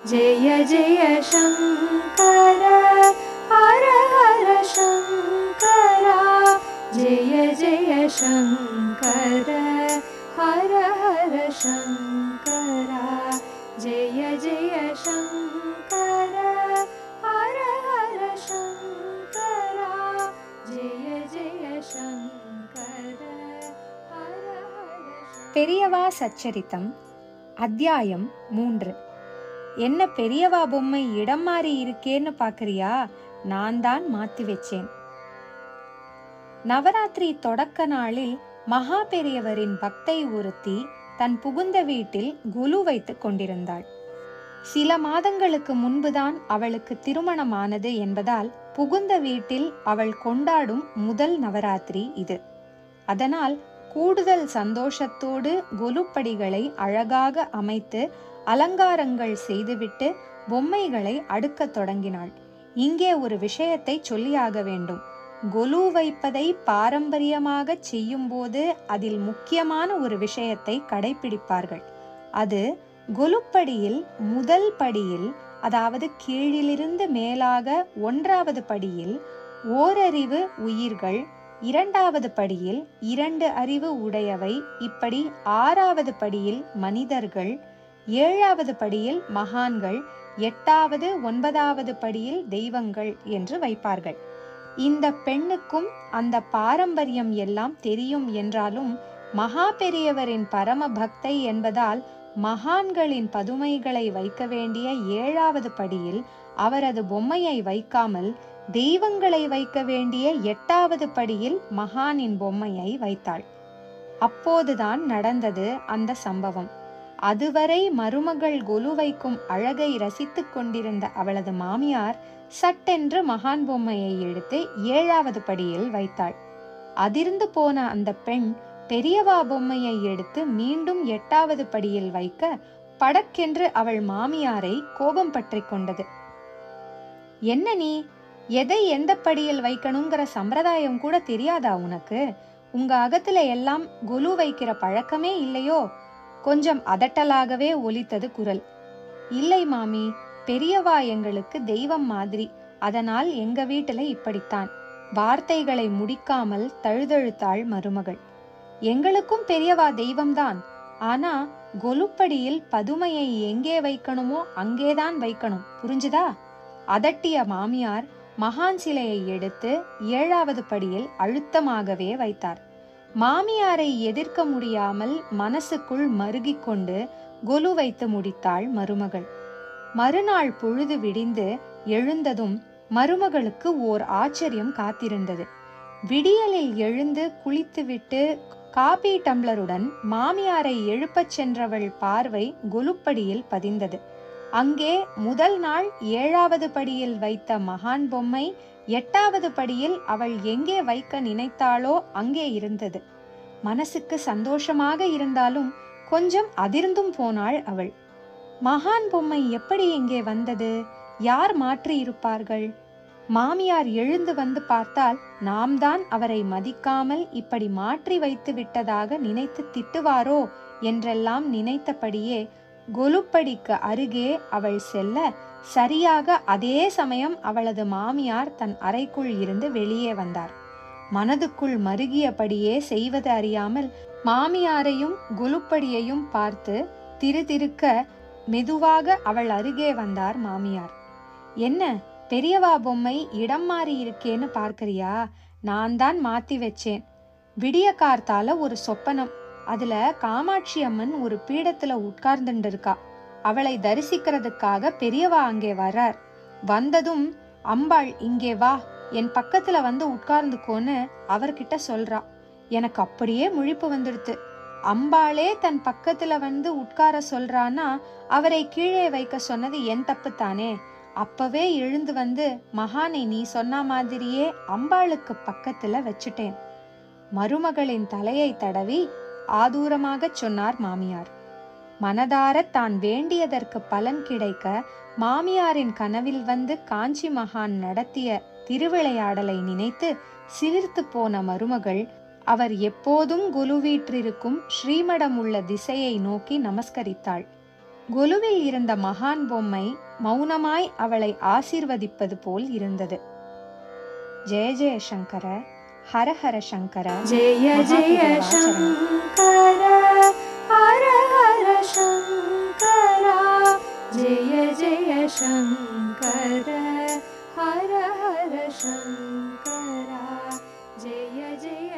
जय जय शंकर हर हर शंकर जय जय शंकर हर हर शंकर जय जय शंकर हर हर शंकर जय जय शंकर हर हर பெரியவா சச்சரித்தம் அத்தியாயம் 3. என்ன பெரியவா பொம்மை இடம் மாறி இருக்கேன்னு பாக்குறியா? நான் தான் மாத்தி வச்சேன். நவராத்திரி தொடக்க நாளில் மகா பெரியவரின் பக்தை ஒருத்தி தன் புகுந்த வீட்டில் குலு வைத்துக் கொண்டிருந்தாள். சில மாதங்களுக்கு முன்புதான் அவளுக்கு திருமணமானது என்பதால் புகுந்த வீட்டில் அவள் கொண்டாடும் முதல் நவராத்திரி இது. அதனால் கூடுதல் சந்தோஷத்தோடு கொலுப்படிகளை அழகாக அமைத்து அலங்காரங்கள் செய்துவிட்டு பொம்மைகளை அடுக்கத் தொடங்கினாள். இங்கே ஒரு விஷயத்தை சொல்லியாக வேண்டும். கொலு வைப்பதை பாரம்பரியமாக செய்யும் போது அதில் முக்கியமான ஒரு விஷயத்தை கடைபிடிப்பார்கள். அது கொலுப்படியில் முதல் படியில், அதாவது கீழிலிருந்து மேலாக 1வது படியில் ஓரறிவு உயிர்கள், 2வது படியில் 2 அறிவு உடையவை, இப்படி 6வது படியில் மனிதர்கள், 7வது படியில் மகான்கள், 8வது 9வது படியில் தெய்வங்கள் என்று வைப்பார்கள். இந்த பெண்ணுக்கும் அந்த பாரம்பரியம் எல்லாம் தெரியும் என்றாலும் மகா பெரியவரின் பரம பக்தை என்பதால் மகான்களின் பதுமைகளை வைக்க வேண்டிய 7வது படியில் அவரது பொம்மையை வைக்காமல் தெய்வங்களை வைக்க வேண்டிய 8வது படியில் மகானின் பொம்மையை வைத்தாள். அப்போதுதான் நடந்தது அந்த சம்பவம். அதுவரை மருமகள் கொலு வைக்கும் அழகை ரசித்துக் கொண்டிருந்த அவளது மாமியார் சட்டென்று மகான் பொம்மையை எடுத்து 7வது படியில் வைத்தாள். அதிர்ந்து போன அந்த பெண் பெரியவா பொம்மையை எடுத்து மீண்டும் 8வது படியில் வைக்க படக்கென்று அவள் மாமியாரை கோபம் பற்றி கொண்டது. என்ன நீ, எதை எந்த படியில் வைக்கணுங்கிற சம்பிரதாயம் கூட தெரியாதா உனக்கு? உங்க அகத்துல எல்லாம் கொலு வைக்கிற பழக்கமே இல்லையோ? கொஞ்சம் அதட்டலாகவே ஒலித்தது குரல். இல்லை மாமி, பெரியவா எங்களுக்கு தெய்வம் மாதிரி, அதனால் எங்க வீட்டுல இப்படித்தான். வார்த்தைகளை முடிக்காமல் தழுதழுத்தாள் மருமகள். எங்களுக்கும் பெரியவா தெய்வம்தான். ஆனா கொலுப்படியில் பதுமையை எங்கே வைக்கணுமோ அங்கேதான் வைக்கணும், புரிஞ்சுதா? அதட்டிய மாமியார் மகான் சிலையை எடுத்து 7வது படியில் அழுத்தமாகவே வைத்தார். மாமியாரை எதிர்க்க முடியாமல் மனசுக்குள் மருகிக் கொண்டு கொலு வைத்து முடித்தாள் மருமகள். மறுநாள் பொழுது விடிந்து எழுந்ததும் மருமகளுக்கு ஓர் ஆச்சரியம் காத்திருந்தது. விடியலில் எழுந்து குளித்துவிட்டு காபி டம்ளருடன் மாமியாரை எழுப்பச் சென்றவள் பார்வை கொலுப்படியில் பதிந்தது. அங்கே முதல் நாள் 7வது படியில் வைத்த மகான் பொம்மை 8வது படியில் அவள் எங்கே வைக்க நினைத்தாளோ அங்கே இருந்தது. மனசுக்கு சந்தோஷமாக இருந்தாலும் கொஞ்சம் அதிர்ந்தும் போனாள் அவள். மகான் பொம்மை எப்படி எங்கே வந்தது? யார் மாற்றி இருப்பார்கள்? மாமியார் எழுந்து வந்து பார்த்தால் நாம் தான் அவரை மதிக்காமல் இப்படி மாற்றி வைத்து விட்டதாக நினைத்து திட்டுவாரோ என்றெல்லாம் நினைத்தபடியே கொலுப்படிக்கு அருகே அவள் செல்ல, சரியாக அதே சமயம் அவளது மாமியார் தன் அறைக்குள் இருந்து வெளியே வந்தார். மனதுக்குள் மருகியபடியே செய்வது அறியாமல் மாமியாரையும் கொலுப்படியையும் பார்த்து திருதிருக்க மெதுவாக அவள் அருகே வந்தார் மாமியார். என்ன பெரியவா பொம்மை இடம் மாறி இருக்கேன்னு பார்க்கறியா? நான் தான் மாத்தி வச்சேன். விடிய கார்த்தால ஒரு சொப்பனம். அதுல காமாட்சி அம்மன் ஒரு பீடத்துல உட்கார்ந்துட்டு இருக்கா. அவளை தரிசிக்கிறதுக்காக பெரியவா அங்கே வர்றார். வந்ததும் அம்பாள் இங்கே வா, என் பக்கத்துல வந்து உட்கார்ந்துக்கோன்னு அவர்கிட்ட சொல்றா. எனக்கு அப்படியே முழிப்பு வந்துடுத்து. அம்பாளே தன் பக்கத்துல வந்து உட்கார சொல்றான்னா அவரை கீழே வைக்க சொன்னது என் தப்பு தானே? அப்பவே எழுந்து வந்து மகானை நீ சொன்ன மாதிரியே அம்பாளுக்கு பக்கத்துல வச்சுட்டேன். மருமகளின் தலையை தடவி ஆதூரமாக சொன்னார் மாமியார். மனதார தான் வேண்டியதற்கு பலன் கிடைக்க மாமியாரின் கனவில் வந்து காஞ்சி மகான் நடத்திய திருவிளையாடலை நினைத்து சிலிர்த்து போன மருமகள் அவர் எப்போதும் குலுவீற்றிருக்கும் ஸ்ரீமடம் உள்ள திசையை நோக்கி நமஸ்கரித்தாள். கொலுவில் இருந்த மகான் பொம்மை மௌனமாய் அவளை ஆசீர்வதிப்பது போல் இருந்தது. ஜெய ஜெய சங்கர, ஹர ஹர சங்கர, ஜெய ஜெய சங்கர, ஹர ஹர சங்கர, ஜெய ஜெய சங்கர, ஹர ஹர சங்கர, ஜெய ஜெய